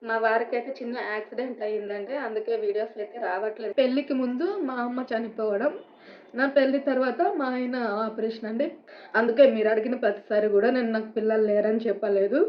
మా వారికైతే చిన్న యాక్సిడెంట్ అయిందండి. అందుకే వీడియోస్ అయితే రావట్లేదు. పెళ్ళికి ముందు మా అమ్మ చనిపోవడం, నా పెళ్లి తర్వాత మా ఆయన ఆపరేషన్ అండి. అందుకే మీరు అడిగిన ప్రతిసారి గూడా నేను నాకు పిల్లలు లేరని చెప్పలేదు.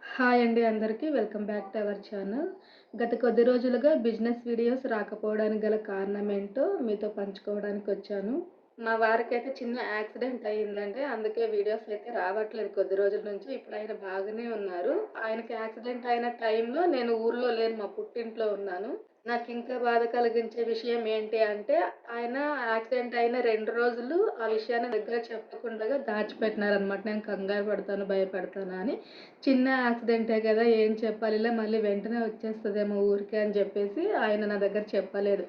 హాయ్ అండి అందరికీ. Welcome back to our channel. గత కొద్ది రోజులుగా బిజినెస్ వీడియోస్ రాకపోవడానికి గల కారణం ఏంటో మీతో పంచుకోవడానికొచ్చాను. మా వారికైతే చిన్న యాక్సిడెంట్ అయిందండి. అందుకే వీడియోస్ అయితే రావట్లేదు కొద్ది రోజుల నుంచి. ఇప్పుడు ఆయన బాగానే ఉన్నారు. ఆయనకి యాక్సిడెంట్ అయిన టైంలో నేను ఊర్లో లేను. మా పుట్టింట్లో ఉన్నాను. నాకింకా బాధ కలిగించే విషయం ఏంటి అంటే, ఆయన యాక్సిడెంట్ అయిన 2 రోజులు ఆ విషయాన్ని దగ్గర చెప్పకుండగా దాచిపెట్టినారనమాట. నేను కంగారు పడతాను, భయపడతాను అని. చిన్న యాక్సిడెంటే కదా! ఏం చెప్పాలిలే, మళ్ళీ వెంటనే వచ్చేస్తదేమో ఊరికే అని చెప్పేసి ఆయన నా దగ్గర చెప్పలేదు.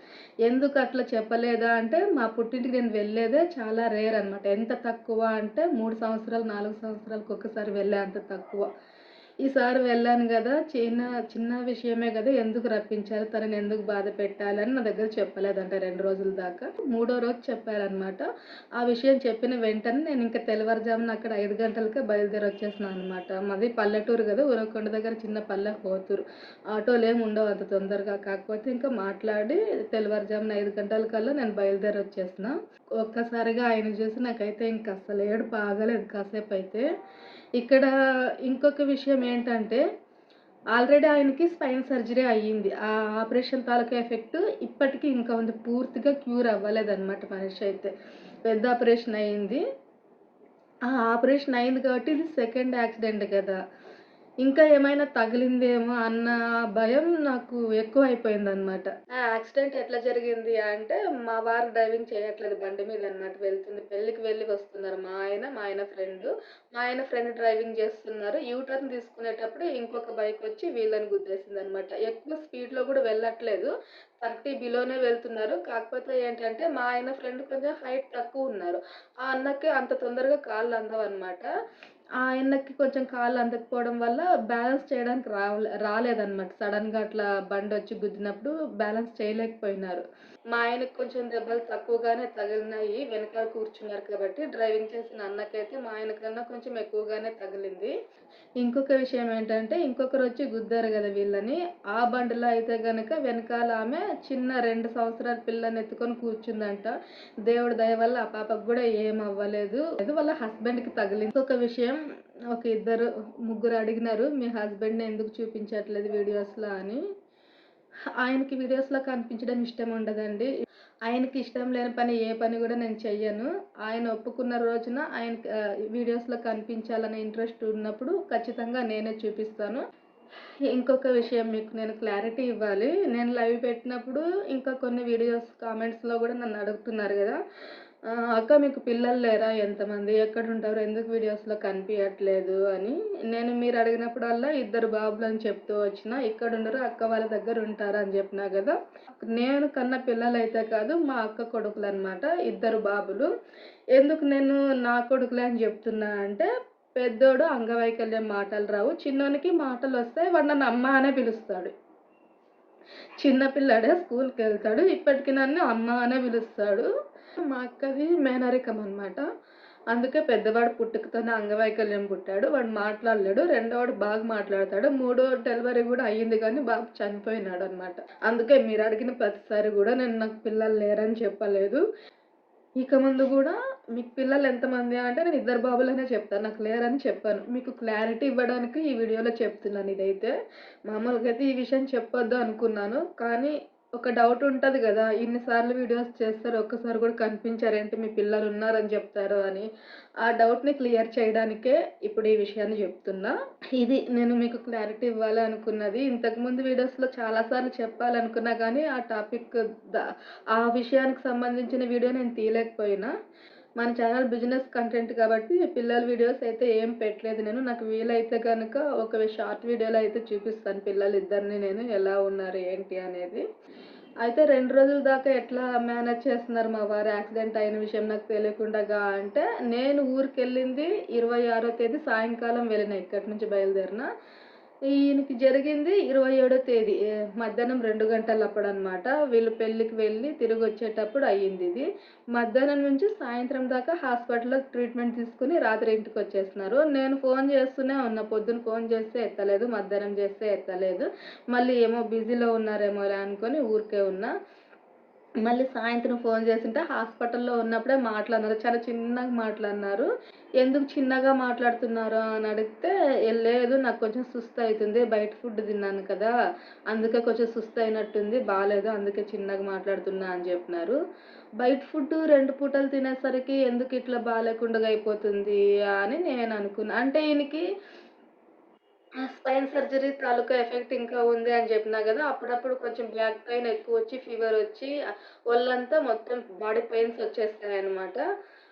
ఎందుకు అట్లా చెప్పలేదా అంటే, మా పుట్టింటికి నేను వెళ్ళేదే చాలా రేర్ అనమాట. ఎంత తక్కువ అంటే 3 సంవత్సరాలు, 4 సంవత్సరాలకు ఒక్కసారి వెళ్ళే అంత తక్కువ. ఈసారి వెళ్ళాను గదా! చిన్న విషయమే గదా! ఎందుకు రప్పించారు? తనని ఎందుకు బాధ పెట్టాలని నా దగ్గర చెప్పలేదంట 2 రోజుల దాకా. మూడో రోజు చెప్పారనమాట. ఆ విషయం చెప్పిన వెంటనే నేనింక తెల్లవారుజామున అక్కడ 5 గంటలకే బయలుదేరొచ్చేసినాననమాట. మాది పల్లెటూరు గదా! ఉరవకొండ దగ్గర చిన్న పల్లె పోతూరు. ఆటోలేమి ఉండవు అంత తొందరగా. కాకపోతే ఇంకా మాట్లాడి తెల్లవారుజామున 5 గంటలకల్లా నేను బయలుదేరొచ్చేసిన. ఒక్కసారిగా ఆయన చూసి నాకైతే ఇంక అస్సలు ఏడుపు ఆగలేదు కాసేపైతే. ఇక్కడ ఇంకొక విషయం ఏంటంటే, ఆల్రెడీ ఆయనకి స్పైన్ సర్జరీ అయ్యింది. ఆ ఆపరేషన్ తాలూకా ఎఫెక్ట్ ఇప్పటికి ఇంకా ఉంది. పూర్తిగా క్యూర్ అవ్వలేదనమాట మనిషి అయితే. పెద్ద ఆపరేషన్ అయింది. ఆ ఆపరేషన్ అయింది కాబట్టి ఇది సెకండ్ యాక్సిడెంట్ కదా! ఇంకా ఏమైనా తగిలిందేమో అన్న భయం నాకు ఎక్కువైపోయిందనమాట. ఆ యాక్సిడెంట్ ఎట్లా జరిగింది అంటే, మా వారు డ్రైవింగ్ చేయట్లేదు, బండి మీదనమాట వెళ్తుంది. పెళ్ళికి వెళ్ళి వస్తున్నారు మా ఆయన ఫ్రెండు. మా ఆయన ఫ్రెండ్ డ్రైవింగ్ చేస్తున్నారు. యూ టర్న్ తీసుకునేటప్పుడు ఇంకొక బైకొచ్చి వీళ్ళని గుద్దేసిందనమాట. ఎక్కువ స్పీడ్‌లో గూడా వెళ్ళట్లేదు. 30 బిలోనే వెళ్తున్నారు. కాకపోతే ఏంటంటే, మా ఆయన ఫ్రెండ్ కొంచెం హైట్ తక్కువున్నారు. ఆ అన్నకి అంత తొందరగా కాళ్ళు అందవనమాట. ఆ ఆయన్నకి కొంచెం కాళ్ళు అందకపోవడం వల్ల బ్యాలెన్స్ చేయడానికి రాలేదనమాట. సడెన్‌గా అట్లా బండొచ్చి గుద్దినప్పుడు బ్యాలెన్స్ చేయలేకపోయినారు. మా ఆయనకి కొంచెం దెబ్బలు తక్కువగానే తగిలినాయి. వెనకాల కూర్చున్నారు కాబట్టి, డ్రైవింగ్ చేసిన అన్నకైతే మా ఆయన కన్నా కొంచెం ఎక్కువగానే తగిలింది. ఇంకొక విషయం ఏంటంటే, ఇంకొకరొచ్చి గుద్దారు గదా వీళ్ళని. ఆ బండిలో అయితే గనక వెనకాల ఆమె చిన్న 2 సంవత్సరాల పిల్లనెత్తుకొని కూర్చుందంట. దేవుడి దయ వల్ల ఆ పాపకు గూడా ఏమవ్వలేదు. వాళ్ళ హస్బెండ్‌కి తగిలింది. ఇంకొక విషయం, ముగ్గురు అడిగినారు, "మీ హస్బెండ్‌ని ఎందుకు చూపించట్లేదు వీడియోస్‌లో" అని. ఆయనకి వీడియోస్‌లో కనిపించడం ఇష్టం ఉండదండి. ఆయనకి ఇష్టం లేని పని ఏ పని గూడా నేను చెయ్యను. ఆయన ఒప్పుకున్న రోజున ఆయనకి వీడియోస్‌లో కనిపించాలనే ఇంట్రెస్ట్ ఉన్నప్పుడు ఖచ్చితంగా నేనే చూపిస్తాను. ఇంకొక విషయం మీకు నేను క్లారిటీ ఇవ్వాలి. నేను లైవ్ పెట్టినప్పుడు ఇంకా కొన్ని వీడియోస్ కామెంట్స్‌లో గూడా నన్ను అడుగుతున్నారు గదా! "అక్క మీకు పిల్లలు లేరా? ఎంతమంది? ఎక్కడుంటారు? ఎందుకు వీడియోస్‌లో కనిపియట్లేదు" అని. నేను మీరు అడిగినప్పుడల్లా ఇద్దరు బాబులని చెప్తూ వచ్చిన. ఇక్కడుండరు, అక్క వాళ్ళ దగ్గర ఉంటారు అని జెప్పినా గదా! నేను కన్న పిల్లలైతే కాదు, మా అక్క కొడుకులనమాట. ఇద్దరు బాబులు. ఎందుకు నేను నా కొడుకులే అని జెప్తున్నా అంటే, పెద్దోడు అంగవైకల్యం, మాటలు రావు. చిన్నోనికి మాటలొస్తాయి. వాడు నన్ను అమ్మ అనే పిలుస్తాడు. చిన్న పిల్లాడే, స్కూల్‌కెళ్తాడు. ఇప్పటికి నన్ను అమ్మ అనే పిలుస్తాడు. మా అక్కది మేనరికం అనమాట. అందుకే పెద్దవాడు పుట్టుకతోనే అంగవైకల్యం పుట్టాడు. వాడు మాట్లాడలేడు. రెండోవాడు బాగా మాట్లాడతాడు. మూడో డెలివరీ గూడా అయ్యింది గానీ బాబు చనిపోయినాడనమాట. అందుకే మీరు అడిగిన ప్రతిసారి గూడా నేను నాకు పిల్లలు లేరని చెప్పలేదు. ఇక ముందు గూడా మీకు పిల్లలు ఎంతమంది అంటే నేను ఇద్దరు బాబులనే చెప్తాను. నాకు లేరని చెప్పను. మీకు క్లారిటీ ఇవ్వడానికి ఈ వీడియోలో చెప్తున్నాను ఇదైతే. మామూలుగా అయితే ఈ విషయం చెప్పొద్దు అనుకున్నాను. కానీ ఒక డౌట్ ఉంటది గదా! ఇన్ని సార్లు వీడియోస్ చేస్తారు, ఒక్కసారి గూడా కనిపించరేంటి, మీ పిల్లలు ఉన్నారని జెప్తారు అని. ఆ డౌట్‌ని క్లియర్ చేయడానికే ఇప్పుడు ఈ విషయాన్ని జెప్తున్నా. ఇది నేను మీకు క్లారిటీ ఇవ్వాలి అనుకున్నది. ఇంతకుముందు వీడియోస్‌లో చాలా సార్లు చెప్పాలనుకున్నా గానీ, ఆ టాపిక్ ద ఆ విషయానికి సంబంధించిన వీడియో నేను తీయలేకపోయినా. మన ఛానల్ బిజినెస్ కంటెంట్ కాబట్టి పిల్లల వీడియోస్ అయితే ఏం పెట్టలేదు నేను. నాకు వీలైతే గనక ఒక షార్ట్ వీడియోలో అయితే చూపిస్తాను పిల్లలిద్దరిని నేను ఎలా ఉన్నారు, ఏంటి అనేది. అయితే 2 రోజుల దాకా ఎట్లా మేనేజ్ చేస్తున్నారు మా వారు యాక్సిడెంట్ అయిన విషయం నాకు తెలియకుండగా అంటే, నేను ఊరికెళ్ళింది 26వ తేదీ సాయంకాలం వెళ్ళిన, ఇక్కడి నుంచి బయలుదేరిన. ఈయనకి జరిగింది 27 తేదీ మధ్యాహ్నం 2 గంటలప్పుడనమాట. వీళ్ళు పెళ్ళికి వెళ్ళి తిరిగొచ్చేటప్పుడు అయ్యిందిది. మధ్యాహ్నం నుంచి సాయంత్రం దాకా హాస్పిటల్‌లో ట్రీట్‌మెంట్ తీసుకొని రాత్రి ఇంటికొచ్చేస్తున్నారు. నేను ఫోను చేస్తూనే ఉన్నా. పొద్దున ఫోను చేస్తే ఎత్తలేదు. మధ్యాహ్నం చేస్తే ఎత్తలేదు. మళ్ళీ ఏమో బిజీలో ఉన్నారేమోలే అనుకోని ఊరికే ఉన్నా. మళ్ళీ సాయంత్రం ఫోను చేసుంటే హాస్పిటల్‌లో ఉన్నప్పుడే మాట్లాడినారు. చాలా చిన్నగా మాట్లాడినారు. ఎందుకు చిన్నగా మాట్లాడుతున్నారు అని అడిగితే, లేదు నాకు కొంచెం సుస్తయితుంది. బయట ఫుడ్ తిన్నాను కదా! అందుకే కొంచెం సుస్తయినట్టుంది. బాలేదు. అందుకే చిన్నగా మాట్లాడుతున్నా అని జెప్పినారు. బయట ఫుడ్డు 2 పూటలు తినేసరికి ఎందుకు ఇట్లా బాలేకుండగా అయిపోతుంది అని నేననుకున్నా. అంటే ఈయనకి స్పైన్ సర్జరీ తాలూకా ఎఫెక్ట్ ఇంకా ఉంది అని జెప్పినా గదా! అప్పుడప్పుడు కొంచెం బ్యాక్ పెయిన్ ఎక్కువొచ్చి, ఫీవరొచ్చి ఒళ్ళంతా మొత్తం బాడీ పెయిన్స్ ఒచ్చేస్తాయన్నమాట.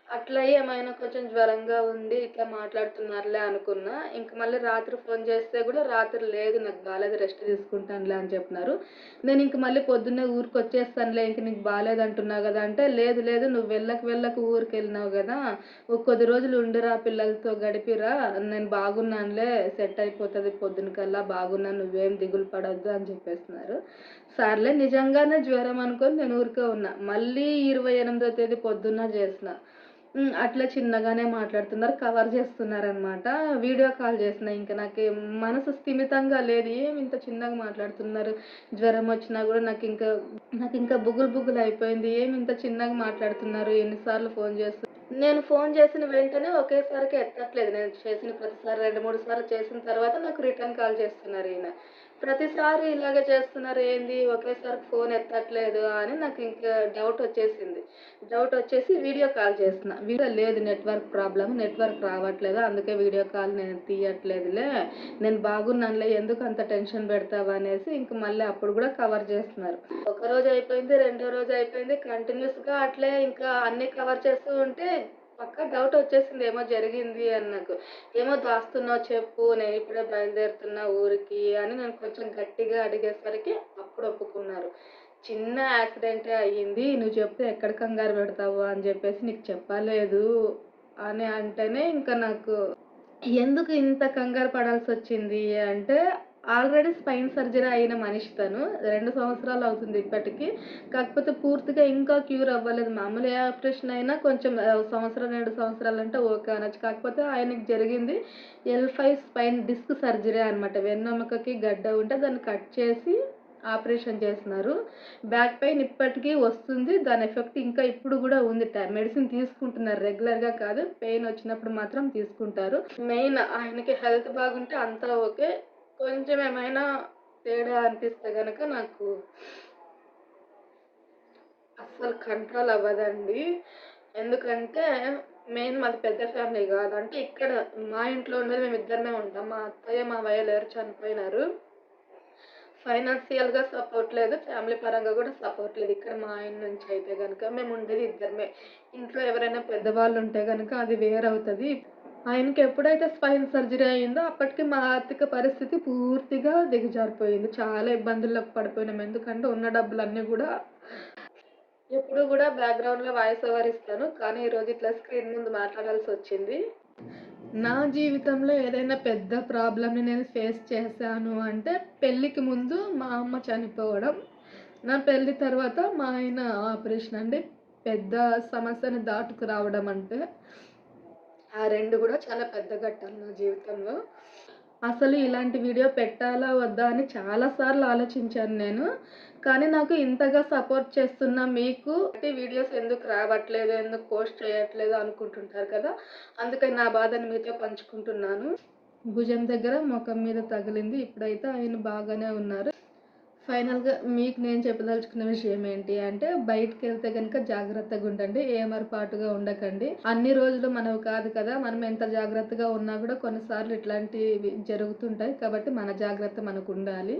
అట్లయ్యి ఏమైనా కొంచెం జ్వరంగా ఉండి ఇట్లా మాట్లాడుతున్నారులే అనుకున్నా. ఇంక మళ్ళీ రాత్రి ఫోను జేస్తే గూడా రాత్రి లేదు నాకు బాలేదు రెస్ట్ తీసుకుంటానులే అని చెప్పినారు. నేనింక మళ్ళీ పొద్దున్నే ఊరికొచ్చేస్తానులే ఇంక నీకు బాలేదంటున్నావు గదా! అంటే లేదు లేదు నువ్వు వెళ్ళక ఊరికెళ్ళినావు గదా! ఓ కొద్ది రోజులు ఉండిరా పిల్లలతో గడిపిరా నేను బాగున్నానులే సెట్ అయిపోతది పొద్దునకల్లా బాగున్నాను నువ్వేం దిగులు పడొద్దు అని చెప్పేస్తున్నారు. సర్లే నిజంగానే జ్వరం అనుకోని నేను ఊరికే ఉన్నా. మళ్ళీ 28వ తేదీ పొద్దున్న చేసిన. అట్లా చిన్నగానే మాట్లాడుతున్నారు. కవర్ చేస్తున్నారనమాట. వీడియో కాల్ చేసిన. ఇంక నాకి మనసు స్థిమితంగా లేదు. ఏమి ఇంత చిన్నగా మాట్లాడుతున్నారు. జ్వరం వచ్చినా గూడా నాకింకా బుగులు బుగులు అయిపోయింది. ఏమి ఇంత చిన్నగా మాట్లాడుతున్నారు. ఎన్ని సార్లు ఫోను చేస్తు నేను ఫోను చేసిన వెంటనే ఒకేసారికి ఎత్తట్లేదు. నేను చేసిన ప్రతిసారి 2, 3 సార్లు చేసిన తర్వాత నాకు రిటర్న్ కాల్ చేస్తున్నారీయన. ప్రతిసారి ఇలాగే చేస్తున్నారు ఏంది? ఒకేసారి ఫోన్ ఎత్తట్లేదు అని నాకింక డౌటొచ్చేసింది. డౌటొచ్చేసి వీడియో కాల్ చేస్తున్నా. లేదు నెట్‌వర్క్ ప్రాబ్లమ్. నెట్‌వర్క్ రావట్లేదు. అందుకే వీడియో కాల్ నేను తీయట్లేదులే. నేను బాగున్నానులే. ఎందుకంత టెన్షన్ పెడతావనేసి ఇంక మళ్ళీ అప్పుడు గూడా కవర్ చేస్తున్నారు. ఒకరోజు అయిపోయింది. రెండో రోజు అయిపోయింది. కంటిన్యూస్‌గా అట్లే ఇంకా అన్నీ కవర్ చేస్తూ ఉంటే పక్కా డౌటొచ్చేసింది ఏమో జరిగింది అని నాకు. ఏమో దాస్తున్నావు చెప్పు. నేనిప్పుడే బయలుదేరుతున్నా ఊరికి అని నేను కొంచెం గట్టిగా అడిగేసరికి అప్పుడు ఒప్పుకున్నారు. చిన్న యాక్సిడెంటే అయ్యింది. నువ్వు చెప్తే ఎక్కడ కంగారు పెడతావు అని జెప్పేసి నీకు చెప్పలేదు అని అంటేనే ఇంక నాకు ఎందుకు ఇంత కంగారు పడాల్సొచ్చింది అంటే, ఆల్రెడీ స్పైన్ సర్జరీ అయిన మనిషి తను. 2 సంవత్సరాలవుతుంది ఇప్పటికి. కాకపోతే పూర్తిగా ఇంకా క్యూర్ అవ్వలేదు. మామూలు ఏ ఆపరేషన్ అయినా కొంచెం సంవత్సరం, 2 సంవత్సరాలంటే ఓకే అనొచ్చు. కాకపోతే ఆయనకి జరిగింది L5 స్పైన్ డిస్క్ సర్జరీ అనమాట. వెన్నెముకకి గడ్డ ఉంటే దాన్ని కట్ చేసి ఆపరేషన్ చేస్తున్నారు. బ్యాక్ పెయిన్ ఇప్పటికి వస్తుంది. దాని ఎఫెక్ట్ ఇంకా ఇప్పుడు గూడా ఉంది. మెడిసిన్ తీసుకుంటున్నారు రెగ్యులర్‌గా కాదు. పెయిన్ వచ్చినప్పుడు మాత్రం తీసుకుంటారు. మెయిన్ ఆయనకి హెల్త్ బాగుంటే అంతా ఓకే. కొంచెం ఏమైనా తేడా అనిపిస్తే గనక నాకు అస్సలు కంట్రోల్ అవ్వదండి. ఎందుకంటే మెయిన్ మాది పెద్ద ఫ్యామిలీ గాదు. అంటే ఇక్కడ మా ఇంట్లో ఉన్నది మేమిద్దరమే ఉంటాం. మా అత్తయ్య, మావయ్య లేరు చనిపోయినారు. ఫైనాన్షియల్‌గా సపోర్ట్ లేదు. ఫ్యామిలీ పరంగా గూడా సపోర్ట్ లేదు. ఇక్కడ మా ఆయన నుంచి అయితే గనక మేముండేది ఇద్దరమే. ఇంట్లో ఎవరైనా పెద్దవాళ్ళుంటే గనక అది వేరవుతది. ఆయనకి ఎప్పుడైతే స్పైన్ సర్జరీ అయిందో అప్పటికి మా ఆర్థిక పరిస్థితి పూర్తిగా దిగజారిపోయింది. చాలా ఇబ్బందుల్లోకి పడిపోయినాం. ఎందుకంటే ఉన్న డబ్బులన్నీ గూడా ఎప్పుడు గూడా బ్యాక్‌గ్రౌండ్‌లో వాయిస్ ఓవర్ ఇస్తాను. కానీ ఈరోజు ఇట్లా స్క్రీన్ ముందు మాట్లాడాల్సొచ్చింది. నా జీవితంలో ఏదైనా పెద్ద ప్రాబ్లమ్‌ని నేను ఫేస్ చేశాను అంటే, పెళ్ళికి ముందు మా అమ్మ చనిపోవడం. నా పెళ్లి తర్వాత మా ఆయన ఆపరేషన్ అండి. పెద్ద సమస్యని దాటుకు రావడం అంటే, ఆ 2 గూడా చాలా పెద్ద ఘట్టాలు నా జీవితంలో. అసలు ఇలాంటి వీడియో పెట్టాలా? వద్దా? అని చాలా సార్లు ఆలోచించాను నేను. కానీ నాకు ఇంతగా సపోర్ట్ చేస్తున్న మీకు వీడియోస్ ఎందుకు రావట్లేదు? ఎందుకు పోస్ట్ చేయట్లేదు? అనుకుంటుంటారు కదా! అందుకని నా బాధని మీతో పంచుకుంటున్నాను. భుజం దగ్గర, మొఖం మీద తగిలింది. ఇప్పుడైతే ఆయన బాగానే ఉన్నారు. ఫైనల్‌గా మీకు నేను చెప్పదలుచుకున్న విషయం ఏంటి అంటే, బయటికెళ్తే గనుక జాగ్రత్తగుండండి. ఏమరపాటుగా ఉండకండి. అన్ని రోజులు మనవి కాదు కదా! మనం ఎంత జాగ్రత్తగా ఉన్నా గూడా కొన్నిసార్లు ఇట్లాంటివి జరుగుతుంటాయి. కాబట్టి మన జాగ్రత్త మనకుండాలి.